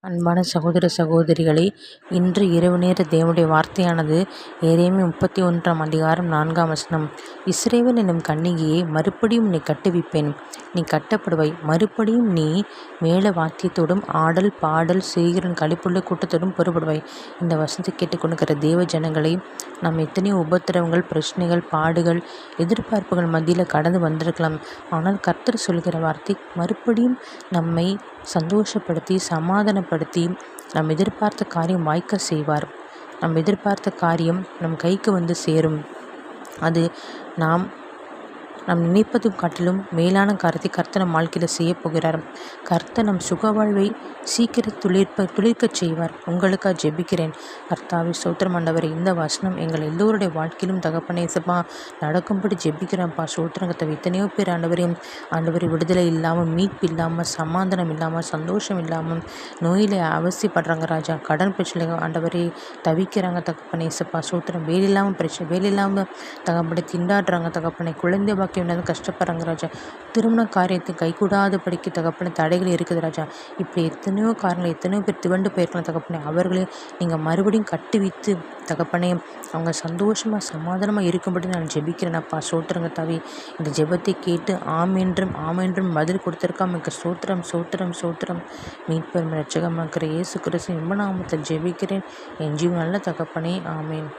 அன்பான சகோதர சகோதரிகளே, இன்று இரவு நேர தேவனுடைய வார்த்தையானது எரேமியா 31 இஸ்ரவேல் என்னும் கன்னிகையே, மறுபடியும் உன்னை கட்டுவிப்பேன், நீ கட்டப்படுவாய். மறுபடியும் நீ மேள வாத்தியத்தோடும் ஆடல் பாடல் செய்கிற களிப்புள்ள கூட்டத்தோடும் புறப்படுவாய். இந்த வசனத்தை கேட்டுக்கொண்டிருக்கிற தேவ ஜனங்களை, நாம் எத்தனையோ உபத்திரவங்கள், பிரச்சனைகள், பாடுகள், எதிர்பார்ப்புகள் மத்தியில் கடந்து வந்திருக்கலாம். ஆனால் கர்த்தர் சொல்கிற வார்த்தை மறுபடியும் நம்மை சந்தோஷப்படுத்தி சமாதானப்படுத்தி நம் எதிர்பார்த்த காரியம் வாய்க்க செய்வார். நம் எதிர்பார்த்த காரியம் நம் கைக்கு வந்து சேரும். அது நாம் நினைப்பதும் காட்டிலும் மேலான காரியத்தை கர்த்தர் நம் வாழ்க்கையில் செய்ய போகிறார். கர்த்தர் நம் சுகவாழ்வை சீக்கிரம் துளிர்க்கச் செய்வார். உங்களுக்காக ஜெபிக்கிறேன். கர்த்தாவே ஸ்தோத்திரம் ஆண்டவரே, இந்த வசனம் எங்கள் எல்லோருடைய வாழ்க்கையிலும் தகப்பனே இயேசுப்பா நடக்கும்படி ஜெபிக்கிறேன்ப்பா. ஸ்தோத்திரம் கர்த்தாவே. எத்தனையோ பேர் ஆண்டவரே விடுதலை இல்லாமல், மீட்பு இல்லாமல், சமாதானம் இல்லாமல், சந்தோஷம் இல்லாமல், நோயில் அவசியப்படுறாங்க ராஜா. கடன் பிரச்சனை ஆண்டவரே தவிக்கிறாங்க தகப்பனே இயேசுப்பா. ஸ்தோத்திரம். வேலை இல்லாமல் தகப்பனை திண்டாடுறாங்க தகப்பனை. குழந்தை பாக்கியம் கஷ்டப்படுறாங்க ராஜா. திருமண காரியத்தை கைகூடாத படிக்க தகப்பனை தடைகள் இருக்குது ராஜா. இப்படி எத்தனையோ காரணங்கள், எத்தனையோ பேர் திவண்டு போயிருக்கலாம் தகப்பனே. அவர்களையும் நீங்கள் மறுபடியும் கட்டுவித்து தகப்பனே அவங்க சந்தோஷமாக சமாதானமாக இருக்கும்படி நான் ஜெபிக்கிறேனப்பா. சோத்திரங்க தாவி. இந்த ஜெபத்தை கேட்டு ஆமென்றும் பதில் கொடுத்துருக்காம எனக்கு சோத்திரம் மீட்பெரும் இரட்சகமாக்கிற இயேசு கிறிஸ்து நாமத்தில் ஜெபிக்கிறேன் என் ஜீவன் நல்ல தகப்பனே. ஆமேன்.